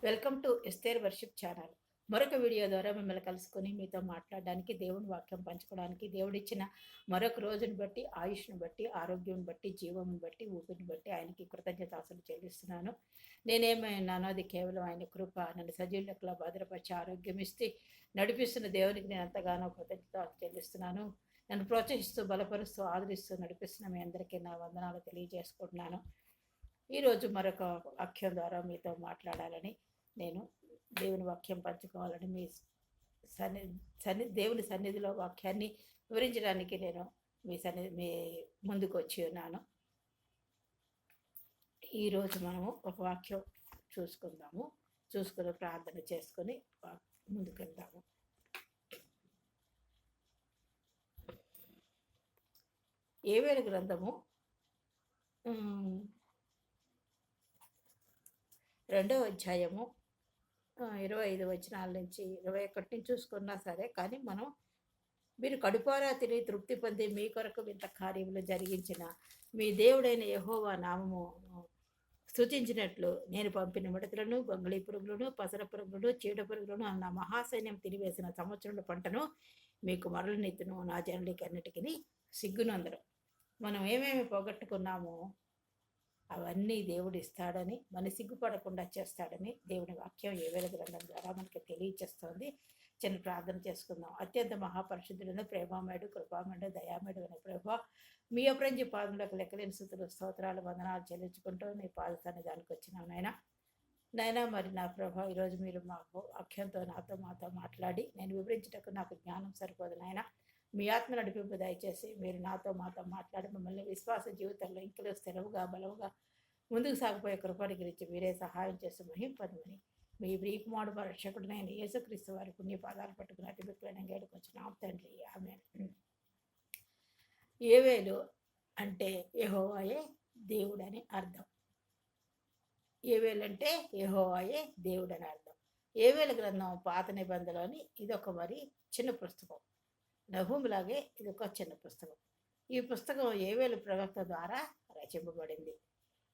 Welcome to Esther worship channel. మరొక video ద్వారా మిమ్మల్ని కలుసుకొని మీతో మాట్లాడడానికి, దేవుని వాక్యం పంచుకోవడానికి, దేవుడిచ్చిన మరొక రోజుని బట్టి, ఆయుష్ను బట్టి, ఆరోగ్యం బట్టి, జీవంని బట్టి, ఊపిరిని బట్టి ఆయనకి కృతజ్ఞతాస్తులు చెల్లిస్తున్నాను. నేనేమైనానో అది కేవలం ఆయన కృప. నన్ను సజీవ లెక్కలో భద్రపరిచి ఆరోగ్యం ఇస్తే నడిపిస్తున్న దేవునికి నేను ఎంతగానో కృతజ్ఞతలు చెల్లిస్తున్నాను. నన్ను ప్రోత్సహిస్తూ, బలపరుస్తూ, ఆదరిస్తూ నడిపిస్తున్న మీ అందరికీ నా వందనాలు తెలియజేసుకుంటున్నాను. ఈరోజు మరొక వాక్యం ద్వారా మీతో మాట్లాడాలని, నేను దేవుని వాక్యం పంచుకోవాలని దేవుని సన్నిధిలో వాక్యాన్ని వివరించడానికి నేను మీ ముందుకు వచ్చి ఉన్నాను. ఈరోజు మనము ఒక వాక్యం చూసుకుని ప్రార్థన చేసుకొని ముందుకు వెళ్దాము. యోవేలు గ్రంథము 2వ అధ్యాయము 25 వచనాల నుంచి 21 నుంచి చూసుకున్నా సరే, కానీ మీరు కడుపారా తిని తృప్తి పొంది మీ కొరకు ఇంత కార్యములు జరిగించిన మీ దేవుడైన యెహోవా నామము స్తుతించినట్లు నేను పంపిన మిడతలను, గొంగళి పురుగులను, పసర పురుగులను, చీడ పురుగులను నా మహాసైన్యం తినివేసిన సంవత్సరంలో పంటను మీకు మరలనెత్తును. నా జనులకి అన్నిటికీ సిగ్గునందరం. మనం ఏమేమి పోగొట్టుకున్నామో అవన్నీ దేవుడు ఇస్తాడని, మన సిగ్గుపడకుండా చేస్తాడని దేవుని వాక్యం యోవేలు గ్రంథం ద్వారా మనకి తెలియచేస్తుంది. చిన్న ప్రార్థన చేసుకుందాం. అత్యంత మహాపరిశుద్ధులను, ప్రేమామయుడు, కృపామయుడు, దయామయుడు అనే ప్రభా, మీ అప్రంజి పాదములకు లెక్కలేని స్తుతులు, స్తోత్రాలు, వందనాలు చెల్లించుకుంటూ నీ పాద సన్నిధానికి వచ్చినాం నాయనా. మరి నా ప్రభా, ఈరోజు మీరు మా వాక్యంతో మాతో మాట్లాడి నేను వివరించటకు నాకు జ్ఞానం సరిపోదు నాయన. మీ ఆత్మ నడిపింపు దయచేసి మీరు మాతో మాట్లాడి మమ్మల్ని విశ్వాస జీవితంలో ఇంకలో స్థిరవుగా, బలవుగా ముందుకు సాగిపోయే కృపని గురించి మీరే సహాయం చేసి మహింపదమని మీ ప్రియకుమారుడు రక్షకుడినైన యేసుక్రీస్తు వారి పుణ్యపాదాలు పట్టుకుని అతి బిక్కులైన గేడుకొచ్చిన తండ్రి, ఆమేన్. యోవేలు అంటే యెహోవాయే దేవుడని అర్థం. యోవేలు అంటే యెహోవాయే దేవుడని అర్థం. యోవేలు గ్రంథం పాత నిబంధనలోని ఇదొక మరి చిన్న పుస్తకం. నహూములాగే ఇది ఒక చిన్న పుస్తకం. ఈ పుస్తకం యోవేలు ప్రవక్త ద్వారా రచింపబడింది.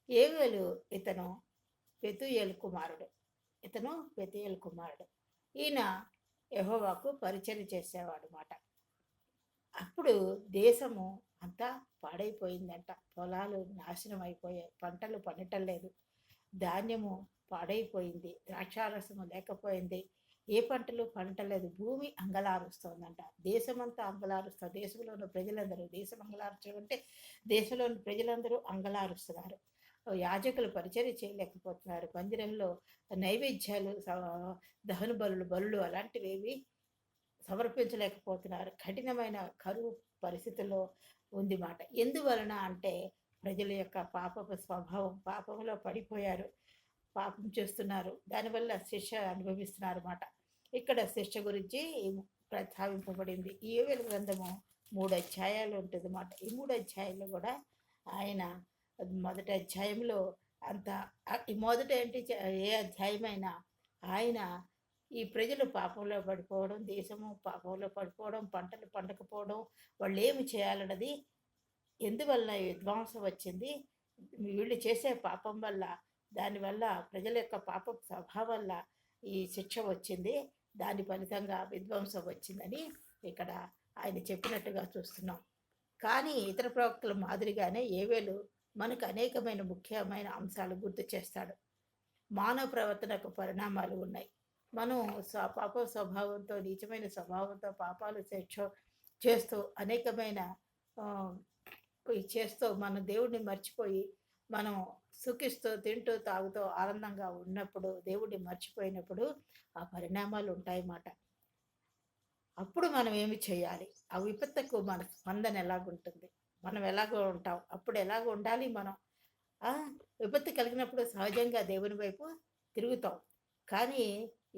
యోవేలు ఇతను పెతూయేలు కుమారుడు. ఈయన యెహోవాకు పరిచర్య చేసేవాడు మాట. అప్పుడు దేశము అంతా పాడైపోయిందంట. పొలాలు నాశనం అయిపోయాయి, పంటలు పండటం లేదు, ధాన్యము పాడైపోయింది, ద్రాక్షారసము లేకపోయింది, ఏ పంటలు పంటలేదు, భూమి అంగలారుస్తోందంట. దేశమంతా అంగలారుస్తుంది. దేశంలోని ప్రజలందరూ, దేశం అంగలార్చడం అంటే దేశంలోని ప్రజలందరూ అంగలారుస్తున్నారు. యాజకులు పరిచర్య చేయలేకపోతున్నారు. మందిరంలో నైవేద్యాలు, దహన బలులు అలాంటివి సమర్పించలేకపోతున్నారు. కఠినమైన కరువు పరిస్థితుల్లో ఉంది మాట. ఎందువలన అంటే ప్రజల యొక్క పాపపు స్వభావం, పాపంలో పడిపోయారు, పాపం చేస్తున్నారు, దానివల్ల శిక్ష అనుభవిస్తున్నారు అన్నమాట. ఇక్కడ శిక్ష గురించి ప్రస్తావింపబడింది. ఈ యోవేలు గ్రంథము 3 అధ్యాయాలు ఉంటుంది అన్నమాట. ఈ 3 అధ్యాయాల్లో కూడా ఆయన మొదటి అధ్యాయంలో మొదట ఏ అధ్యాయమైనా ఆయన ఈ ప్రజలు పాపంలో పడిపోవడం, దేశము పాపంలో పడిపోవడం, పంటలు పండకపోవడం, వాళ్ళు ఏమి చేయాలన్నది, ఎందువల్ల విధ్వంసం వచ్చింది, వీళ్ళు చేసే పాపం వల్ల, దానివల్ల ప్రజల యొక్క పాప స్వభావం వల్ల ఈ శిక్ష వచ్చింది, దాని ఫలితంగా విధ్వంసం వచ్చిందని ఇక్కడ ఆయన చెప్పినట్టుగా చూస్తున్నాం. కానీ ఇతర ప్రవక్తల మాదిరిగానే యోవేలు మనకు అనేకమైన ముఖ్యమైన అంశాలు గుర్తు చేస్తాడు. మానవ ప్రవర్తనకు పరిణామాలు ఉన్నాయి. మనం పాప స్వభావంతో, నీచమైన స్వభావంతో పాపాలు చేస్తూ అనేకమైన చేస్తూ మన దేవుడిని మర్చిపోయి మనం సుఖిస్తూ, తింటూ, తాగుతూ ఆనందంగా ఉన్నప్పుడు, దేవుడిని మర్చిపోయినప్పుడు ఆ పరిణామాలు ఉంటాయన్నమాట. అప్పుడు మనం ఏమి చేయాలి? ఆ విపత్తుకు మన స్పందన ఎలాగుంటుంది? మనం ఎలాగో ఉంటాం? అప్పుడు ఎలాగ ఉండాలి మనం? విపత్తు కలిగినప్పుడు సహజంగా దేవుని వైపు తిరుగుతాం, కానీ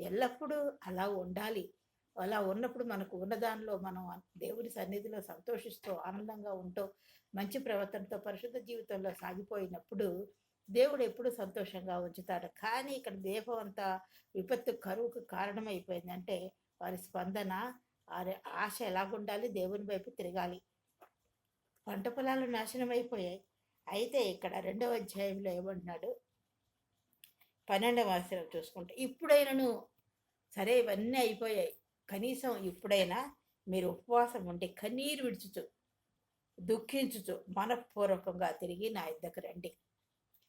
ఎల్లప్పుడూ అలా ఉండాలి. అలా ఉన్నప్పుడు మనకు ఉన్నదానిలో మనం దేవుని సన్నిధిలో సంతోషిస్తూ, ఆనందంగా ఉంటూ, మంచి ప్రవర్తనతో పరిశుద్ధ జీవితంలో సాగిపోయినప్పుడు దేవుడు ఎప్పుడు సంతోషంగా ఉంచుతాడు. కానీ ఇక్కడ దేహం అంతా విపత్తు, కరువుకు కారణమైపోయిందంటే వారి స్పందన, వారి ఆశ ఎలాగుండాలి? దేవుని వైపు తిరగాలి. పంట పొలాలు నాశనం అయిపోయాయి. అయితే ఇక్కడ 2వ అధ్యాయంలో ఏమంటున్నాడు? 12వ వచనం చూసుకుంటే, ఇప్పుడైనను సరే ఇవన్నీ అయిపోయాయి. కనీసం ఇప్పుడైనా మీరు ఉపవాసం ఉండి కన్నీరు విడుచుచు, దుఃఖించుచు మనఃపూర్వకంగా తిరిగి నా యొద్దకు రండి.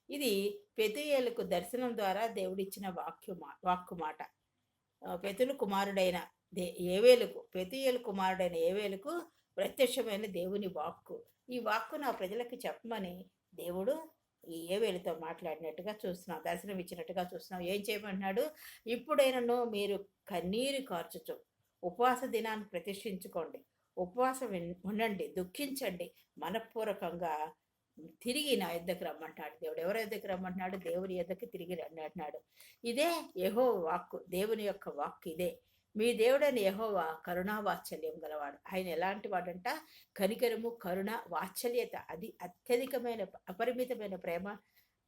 ఇది పెతూయేలుకు దర్శనం ద్వారా దేవుడిచ్చిన వాక్కు మాట. పెతులు కుమారుడైన ఏవేలుకు, పెతూయేలు కుమారుడైన ఏవేలుకు ప్రత్యక్షమైన దేవుని వాక్కు. ఈ వాక్కు నా ప్రజలకు చెప్పమని దేవుడు ఈ ఏవేలుతో మాట్లాడినట్టుగా చూస్తున్నాం, దర్శనం ఇచ్చినట్టుగా చూస్తున్నాం. ఏం చేయమంటున్నాడు? ఇప్పుడైనను మీరు కన్నీరు కార్చుచు ఉపవాస దినాన్ని ప్రతిష్ఠించుకోండి, ఉపవాసం ఉండండి, దుఃఖించండి, మనఃపూర్వకంగా తిరిగి నా యొద్దకు రమ్మంటాడు దేవుడు. ఎవరి యొద్దకు రమ్మంటున్నాడు? దేవుని యొద్దకు తిరిగి రండి అంటున్నాడు. ఇదే యెహోవా వాక్కు, దేవుని యొక్క వాక్కు ఇదే. మీ దేవుడైన యెహోవా కరుణా వాత్సల్యం గలవాడు. ఆయన ఎలాంటి వాడంట? కనికరము, కరుణ, వాత్సల్యత, అది అత్యధికమైన అపరిమితమైన ప్రేమ,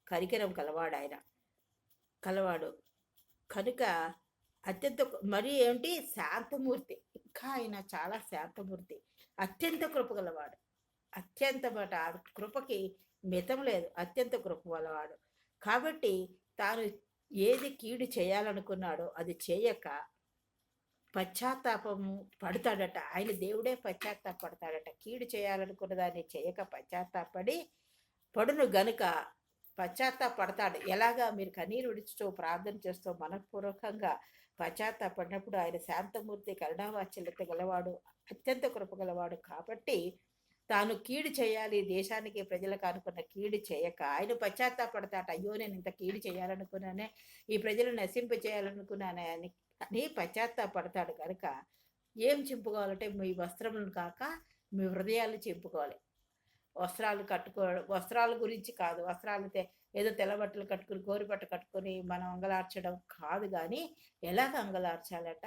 కనికరం కలవాడు ఆయన, కలవాడు కనుక అత్యంత మరి ఏమిటి? శాంతమూర్తి. ఇంకా ఆయన చాలా శాంతమూర్తి, అత్యంత కృప గలవాడు. అత్యంత మాట కృపకి మితం లేదు, అత్యంత కృప గలవాడు. కాబట్టి తాను ఏది కీడు చేయాలనుకున్నాడో అది చేయక పశ్చాత్తాపము పడతాడట. ఆయన దేవుడే పశ్చాత్తాపడతాడట. కీడు చేయాలనుకున్న దాన్ని చేయక పశ్చాత్తాపడి పడును గనుక పశ్చాత్తాపడతాడు. ఎలాగా? మీరు కన్నీరు విడుచుతూ ప్రార్థన చేస్తూ మనఃపూర్వకంగా పశ్చాత్తాపడినప్పుడు ఆయన శాంతమూర్తి, కరుణావాత్సల్యత గలవాడు, అత్యంత కృప గలవాడు. కాబట్టి తాను కీడు చేయాలి, దేశానికి ప్రజలకు అనుకున్న కీడు చేయక ఆయన పశ్చాత్తాపడతాట. అయ్యో నేను ఇంత కీడు చేయాలనుకున్నానే, ఈ ప్రజలను నశింప చేయాలనుకున్నానే అని పశ్చాత్తాపడతాడు. కనుక ఏం చింపుకోవాలంటే మీ వస్త్రములను కాక మీ హృదయాలు చింపుకోవాలి. వస్త్రాలు వస్త్రాల గురించి కాదు, వస్త్రాలు ఏదో తెల్ల బట్టలు కట్టుకుని గోరుబట్ట కట్టుకొని మనం అంగలార్చడం కాదు, కానీ ఎలాగ అంగలార్చాలట?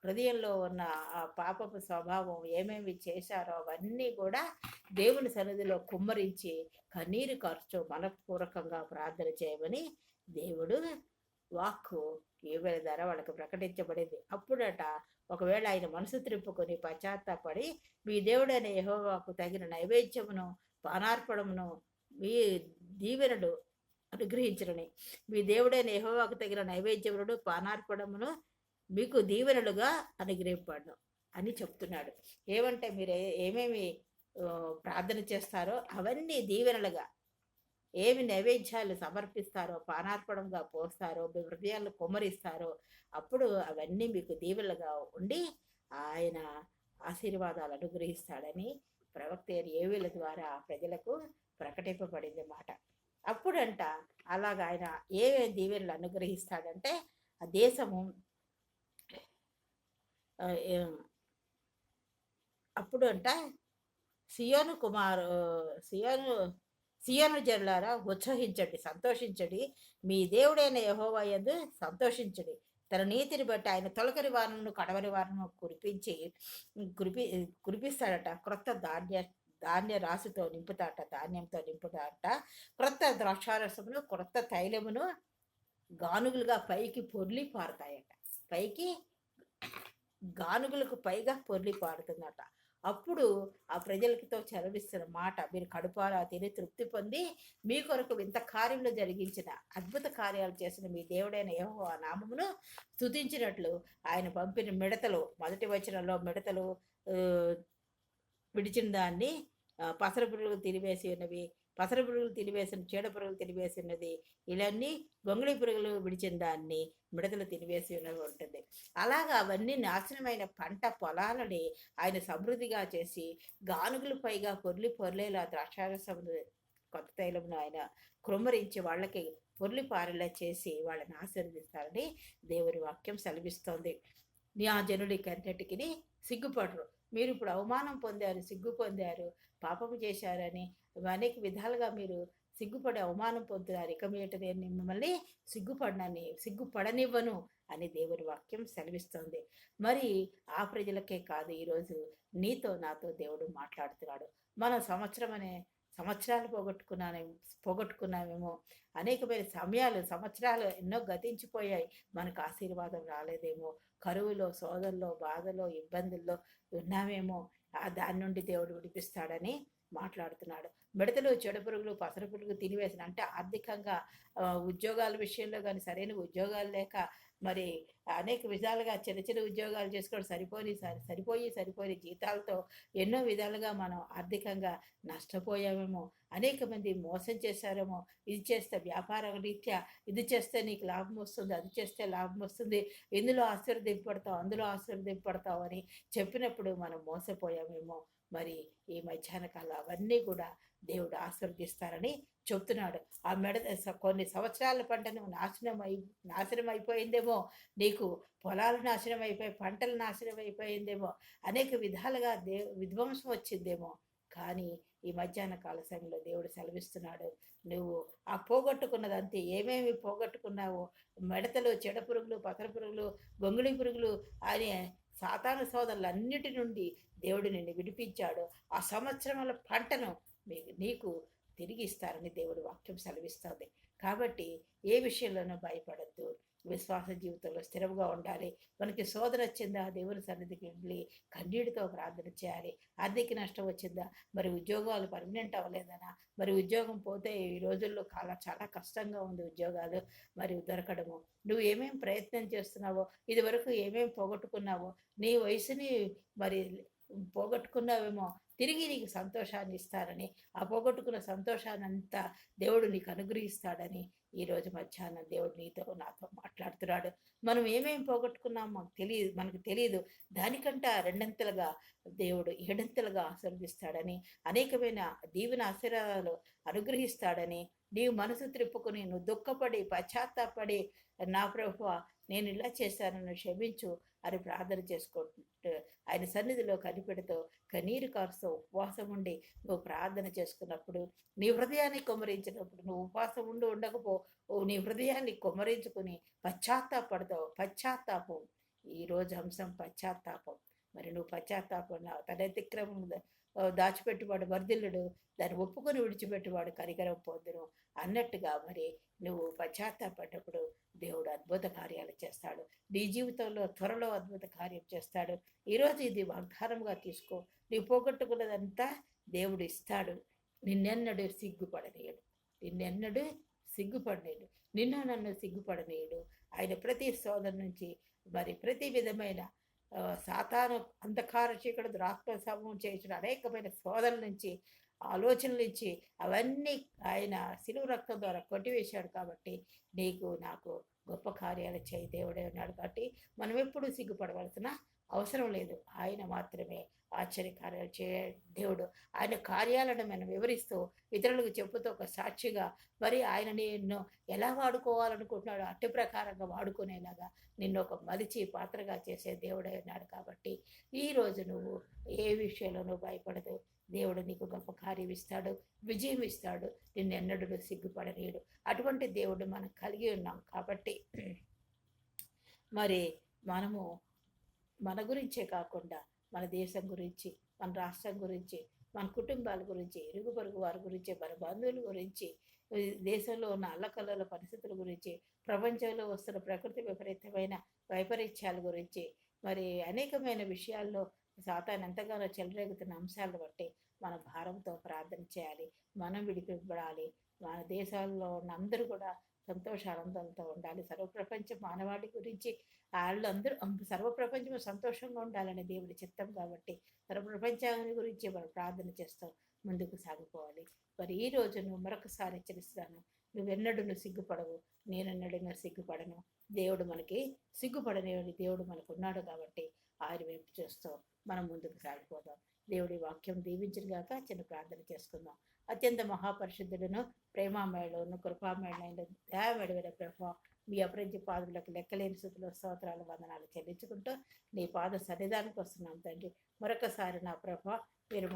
హృదయంలో ఉన్న ఆ పాపపు స్వభావం ఏమేమి చేశారో అవన్నీ కూడా దేవుని సన్నిధిలో కుమ్మరించి కన్నీరు ఖర్చు మనఃపూర్వకంగా ప్రార్థన చేయమని దేవుడు వాక్కు ఏవేళ ద్వారా వాళ్ళకు ప్రకటించబడింది. అప్పుడట ఒకవేళ ఆయన మనసు త్రిప్పుకొని పశ్చాత్తాపడి మీ దేవుడైన యెహోవాకు తగిన నైవేద్యమును పానార్పణమును మీ దీవెనలు అనుగ్రహించరని, మీ దేవుడైన యెహోవాకు తగిన నైవేద్యములను పానార్పణమును మీకు దీవెనలుగా అనుగ్రహింపడను అని చెప్తున్నాడు. ఏమంటే మీరు ఏమేమి ప్రార్థన చేస్తారో అవన్నీ దీవెనలుగా, ఏమి నైవేద్యాలు సమర్పిస్తారో, పానార్పణంగా పోస్తారో, మీ హృదయాలు కుమ్మరిస్తారో, అప్పుడు అవన్నీ మీకు దీవెనలుగా ఉండి ఆయన ఆశీర్వాదాలు అనుగ్రహిస్తాడని ప్రవక్త ఏవేల ద్వారా ప్రజలకు ప్రకటింపబడింది మాట. అప్పుడంట అలాగ ఆయన ఏమేమి దీవెనలు అనుగ్రహిస్తాడంటే ఆ దేశము అప్పుడు అంట సియోను జనులారా ఉత్సహించండి, సంతోషించండి, మీ దేవుడైన యెహోవా యందు సంతోషించండి. తన నీతిని బట్టి ఆయన తొలకరి వారను కడవరి వారను కురిపిస్తాడట. క్రొత్త ధాన్య రాశితో నింపుతాట, ధాన్యంతో నింపుతాట. క్రొత్త ద్రాక్షారసమును, క్రొత్త తైలమును గానుగులుగా పైకి పొర్లి పారుతాయట. పైకి గానుగులకు పైగా పొర్లి పారుతుందట. అప్పుడు ఆ ప్రజలతో చెలవిస్తున్న మాట, మీరు కడుపారా తిని తృప్తి పొంది మీ కొరకు వింత కార్యములు జరిగించిన, అద్భుత కార్యాలు చేసిన మీ దేవుడైన యెహోవా నామమును స్తుతించినట్లు ఆయన పంపిన మిడతలు, మొదటి వచనంలో మిడతలు విడిచిన దాన్ని పసర పురుగులు తినివేసి ఉన్నవి, పసర పురుగులు తినివేసిన, చీడ పురుగులు తినివేసినది, ఇవన్నీ గొంగళి పురుగులు విడిచిన దాన్ని మిడతలు తినివేసి ఉన్నవి ఉంటుంది. అలాగా అవన్నీ నాశనమైన పంట పొలాలని ఆయన సమృద్ధిగా చేసి గానుగులు పైగా పొర్లేలా ద్రాక్షారసమును కొత్త తైలమును ఆయన కృమ్మరించి వాళ్ళకి పొర్లి పారేలా చేసి వాళ్ళని ఆశీర్వదిస్తారని దేవుని వాక్యం సెలవిస్తోంది. ఆ జనుడికి అన్నిటికీ సిగ్గుపడరు. మీరు ఇప్పుడు అవమానం పొందారు, సిగ్గు పొందారు, పాపము చేశారని అనేక విధాలుగా మీరు సిగ్గుపడి అవమానం పొందుతున్నారు. ఇక మీట నేను మిమ్మల్ని సిగ్గుపడనివ్వను అని దేవుని వాక్యం సెలవిస్తోంది. మరి ఆ ప్రజలకే కాదు, ఈరోజు నీతో నాతో దేవుడు మాట్లాడుతున్నాడు. మనం సంవత్సరాలు పోగొట్టుకున్నామేమో, అనేకమైన సంవత్సరాలు ఎన్నో గతించిపోయాయి, మనకు ఆశీర్వాదం రాలేదేమో, కరువులో, శోధనలో, బాధలో, ఇబ్బందుల్లో ఉన్నామేమో, దాని నుండి దేవుడు విడిపిస్తాడని మాట్లాడుతున్నాడు. మిడతలు, చెడుపురుగులు, పసరపురుగులు తినివేసిన అంటే ఆర్థికంగా ఉద్యోగాల విషయంలో గానీ, సరైన ఉద్యోగాలు లేక మరి అనేక విధాలుగా చిన్న చిన్న ఉద్యోగాలు చేసుకోవడం సరిపోయి జీతాలతో ఎన్నో విధాలుగా మనం ఆర్థికంగా నష్టపోయామేమో, అనేక మంది మోసం చేశారేమో, ఇది చేస్తే వ్యాపార రీత్యా ఇది చేస్తే నీకు లాభం వస్తుంది, అది చేస్తే లాభం వస్తుంది, ఇందులో ఆశీర్వదింపబడతావు, అందులో ఆశీర్వదింపబడతావు అని చెప్పినప్పుడు మనం మోసపోయామేమో. మరి ఈ మధ్యాహ్న కాలం అవన్నీ కూడా దేవుడు ఆశీర్వదిస్తారని చెప్తున్నాడు. ఆ కొన్ని సంవత్సరాల పంటను నాశనం అయిపోయిందేమో, నీకు పొలాలు నాశనం అయిపోయి, పంటలు నాశనం అయిపోయిందేమో, అనేక విధాలుగా విధ్వంసం వచ్చిందేమో. కానీ ఈ మధ్యాహ్న కాల సమయంలో దేవుడు సెలవిస్తున్నాడు, నువ్వు ఆ పోగొట్టుకున్నదంతే, ఏమేమి పోగొట్టుకున్నావో, మిడతలు, చెడపురుగులు, పతర పురుగులు, గొంగిళి పురుగులు అనే సాతాను సోదరులన్నిటి నుండి దేవుడు నిన్ను విడిపించాడు. ఆ సంవత్సరముల పంటను నీకు తిరిగి ఇస్తారని దేవుడు వాక్యం సెలవిస్తుంది. కాబట్టి ఏ విషయంలోనూ భయపడద్దు, విశ్వాస జీవితంలో స్థిరంగా ఉండాలి. మనకి శోధన వచ్చిందా, దేవుని సన్నిధికి వెళ్ళి కన్నీటితో ప్రార్థన చేయాలి. ఆర్థిక నష్టం వచ్చిందా, మరి ఉద్యోగాలు పర్మనెంట్ అవ్వలేదనా, మరి ఉద్యోగం పోతే ఈ రోజుల్లో చాలా కష్టంగా ఉంది ఉద్యోగాలు మరి దొరకడము. నువ్వు ఏమేమి ప్రయత్నం చేస్తున్నావో, ఇది వరకు ఏమేమి పోగొట్టుకున్నావో, నీ వయసుని మరి పోగొట్టుకున్నావేమో, తిరిగి నీకు సంతోషాన్ని ఇస్తారని, ఆ పోగొట్టుకున్న సంతోషాన్ని అంతా దేవుడు నీకు అనుగ్రహిస్తాడని ఈరోజు మధ్యాహ్నం దేవుడు నాతో మాట్లాడుతున్నాడు. మనం ఏమేమి పోగొట్టుకున్నాం మనకు తెలియదు. దానికంటే రెండంతలుగా దేవుడు ఏడంతలుగా ఆశీర్వదిస్తాడని, అనేకమైన దీవెన ఆశీర్వాదాలు అనుగ్రహిస్తాడని, నీవు మనసు త్రిప్పుకుని నువ్వు దుఃఖపడి పశ్చాత్తాపడి, నా ప్రభువా నేను ఇలా చేశానని క్షమించు అని ప్రార్థన చేసుకుంటూ ఆయన సన్నిధిలో కనిపెడుతూ కన్నీరు కారుస్తూ ఉపవాసం ఉండి నువ్వు ప్రార్థన చేసుకున్నప్పుడు, నీ హృదయాన్ని కుమ్మరించినప్పుడు, నువ్వు ఉపవాసం ఉండకపో నీ హృదయాన్ని కుమ్మరించుకుని పశ్చాత్తాపడతావు. పశ్చాత్తాపం ఈరోజు అంశం పశ్చాత్తాపం. మరి నువ్వు పశ్చాత్తాపం తన అతిక్రమం దాచిపెట్టువాడు వర్ధిల్లుడు, దాన్ని ఒప్పుకొని విడిచిపెట్టువాడు కనికరం పొందును అన్నట్టుగా మరి నువ్వు పశ్చాత్తాపడ్డప్పుడు దేవుడు అద్భుత కార్యాలు చేస్తాడు. నీ జీవితంలో త్వరలో అద్భుత కార్యం చేస్తాడు. ఈరోజు ఇది వాగ్దానంగా తీసుకో. నీవు పోగొట్టుకున్నదంతా దేవుడు ఇస్తాడు. నిన్నెన్నడూ సిగ్గుపడనేడు, నన్ను సిగ్గుపడనేడు. ఆయన ప్రతి శోధన నుంచి మరి ప్రతి విధమైన సాతాను అంధకార చీకటి దురాత్మ సమూహం చేసిన అనేకమైన శోధనల నుంచి, ఆలోచనల నుంచి అవన్నీ ఆయన శిలువ రక్తం ద్వారా కొట్టివేశాడు. కాబట్టి నీకు నాకు గొప్ప కార్యాలు చేయి దేవుడే ఉన్నాడు. కాబట్టి మనం ఎప్పుడూ సిగ్గుపడవలసిన అవసరం లేదు. ఆయన మాత్రమే ఆశ్చర్యకార్యాలు చేయ దేవుడు. ఆయన కార్యాలను మనం వివరిస్తూ ఇతరులకు చెప్పుతూ ఒక సాక్షిగా మరి ఆయన నిన్ను ఎలా వాడుకోవాలనుకుంటున్నాడో అట్టి ప్రకారంగా వాడుకునేలాగా నిన్ను ఒక మలిచి పాత్రగా చేసే దేవుడే ఉన్నాడు. కాబట్టి ఈరోజు నువ్వు ఏ విషయంలోనూ భయపడదు. దేవుడు నీకు గొప్ప కార్యం ఇస్తాడు, విజయం ఇస్తాడు. నిన్నెన్నడూ సిగ్గుపడనీయుడు. అటువంటి దేవుడు మనం కలిగి ఉన్నాం. కాబట్టి మరి మనము మన గురించే కాకుండా మన దేశం గురించి, మన రాష్ట్రం గురించి, మన కుటుంబాల గురించి, ఇరుగు పొరుగు వారి గురించి, మన బంధువుల గురించి, దేశంలో ఉన్న అల్లకల్లోల పరిస్థితుల గురించి, ప్రపంచంలో వస్తున్న ప్రకృతి విపరీతమైన వైపరీత్యాల గురించి, మరి అనేకమైన విషయాల్లో సాతాను ఎంతగానో చెలరేగుతున్న అంశాలను బట్టి మన భారంతో ప్రార్థన చేయాలి. మనం విడిపింపబడాలి. మన దేశాల్లో ఉన్న అందరూ కూడా సంతోషానందంతో ఉండాలి. సర్వప్రపంచ మానవాళి గురించి వాళ్ళందరూ సర్వప్రపంచం సంతోషంగా ఉండాలని దేవుడి చిత్తం. కాబట్టి సర్వప్రపంచాన్ని గురించి మనం ప్రార్థన చేస్తూ ముందుకు సాగిపోవాలి. మరి ఈ రోజు నువ్వు మరొకసారి హెచ్చరిస్తాను, నువ్వెన్నడూ సిగ్గుపడవు, నేనెన్నడూ సిగ్గుపడను. దేవుడు మనకి సిగ్గుపడని దేవుడు మనకు ఉన్నాడు. కాబట్టి ఆయన వైపు చూస్తూ మనం ముందుకు సాగిపోదాం. దేవుడి వాక్యం దీవించిన గాక. చిన్న ప్రార్థన చేసుకుందాం. అత్యంత మహాపరిశుద్ధులను, ప్రేమామయులను, కృపామయులైన దయామయుడైన ప్రభు, మీ అపరించి పాదులకు లెక్కలేని స్థితిలో స్తోత్రాలు వందనాలు చెల్లించుకుంటూ నీ పాద సన్నిధానికి వస్తున్నాం తండ్రి. మరొకసారి నా ప్రభు మీరు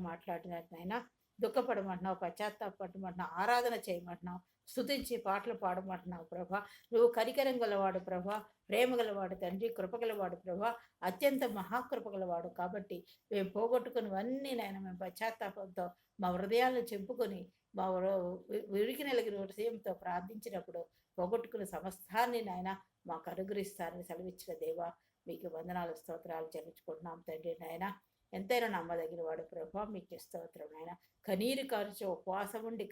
మాట్లాడినట్లయినా దుఃఖపడమంటున్నావు, పశ్చాత్తాపడమంటున్నావు, ఆరాధన చేయమంటున్నావు, స్తుతించి పాటలు పాడమంటున్నావు ప్రభా. నువ్వు కనికరం గలవాడు ప్రభా, ప్రేమ గలవాడు తండ్రి, కృపగలవాడు ప్రభా, అత్యంత మహాకృపగలవాడు. కాబట్టి మేము పోగొట్టుకున్నవన్నీ నాయన మేము పశ్చాత్తాపంతో మా హృదయాలను చెంపుకొని మా విరికి నలిగిన హృదయంతో ప్రార్థించినప్పుడు పోగొట్టుకున్న సమస్తాన్ని నాయన మాకు అనుగ్రహిస్తారని సెలవిచ్చిన దేవా, మీకు వందనాలు స్తోత్రాలు చెల్లించుకుంటున్నాం తండ్రి. నాయన ఎంతైనా నమ్మదగిన వాడు ప్రభా. మీకు స్తోత్రం నాయన. కన్నీరు కార్చి ఉపవాసం ఉండి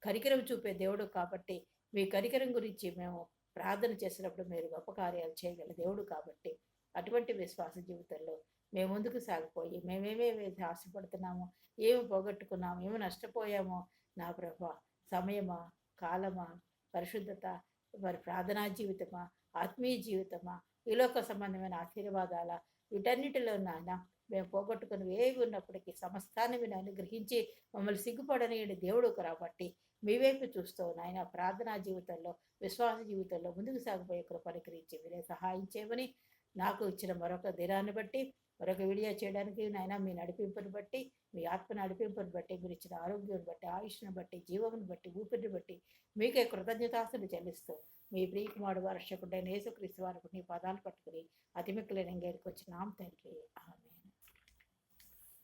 కనికరం చూపే దేవుడు కాబట్టి మీ కనికరం గురించి మేము ప్రార్థన చేసినప్పుడు మీరు గొప్ప కార్యాలు చేయగల దేవుడు కాబట్టి అటువంటి విశ్వాస జీవితంలో మేము ముందుకు సాగిపోయి మేమేమేమి ఆశపడుతున్నామో, ఏమి పోగొట్టుకున్నాము, ఏమి నష్టపోయామో నా ప్రభా, సమయమా, కాలమా, పరిశుద్ధత, మరి ప్రార్థనా జీవితమా, ఆత్మీయ జీవితమా, ఈ లోక సంబంధమైన ఆశీర్వాదాల, వీటన్నిటిలో నాయన మేము పోగొట్టుకుని ఏవి ఉన్నప్పటికీ సమస్తాన్ని మీరు అనుగ్రహించి మమ్మల్ని సిగ్గుపడని దేవుడు కాబట్టి మీ వైపు చూస్తూ నాయన ప్రార్థనా జీవితంలో, విశ్వాస జీవితంలో ముందుకు సాగిపోయే కృపను అనుగ్రహించి మీరే సహాయం చేయమని, నాకు ఇచ్చిన మరొక దినాన్ని బట్టి, మరొక వీడియో చేయడానికి నాయన మీ నడిపింపుని బట్టి, మీ ఆత్మ నడిపింపుని బట్టి, మీరు ఇచ్చిన ఆరోగ్యం బట్టి, ఆయుష్ను బట్టి, జీవమును బట్టి, ఊపిరిని బట్టి మీకే కృతజ్ఞతాస్తులు చెల్లిస్తూ మీ ప్రియకుమారుడు రక్షకుడైన యేసుక్రీస్తు వారికి నీ పదాలు పట్టుకుని అతిమిక్కులైన గేరికి వచ్చినాం తండ్రి. ఆమేన్.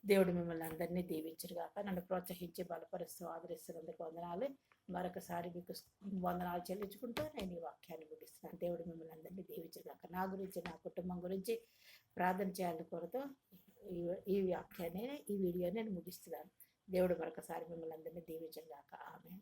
దేవుడు మిమ్మల్ని అందరినీ దీవించుగాక. నన్ను ప్రోత్సహించి బలపరుస్తూ ఆదరిస్తున్నందుకు వందనాలు. మరొకసారి మీకు వందనాలు చెల్లించుకుంటూ నేను ఈ వాక్యాన్ని ముగిస్తున్నాను. దేవుడు మిమ్మల్ని అందరినీ దీవించుగాక. నా గురించి, నా కుటుంబం గురించి ప్రార్థన చేయాలని కోరుతూ ఈ వాక్యాన్ని, ఈ వీడియోని నేను ముగిస్తున్నాను. దేవుడు మరొకసారి మిమ్మల్ని అందరినీ దీవించుగాక. ఆమేన్.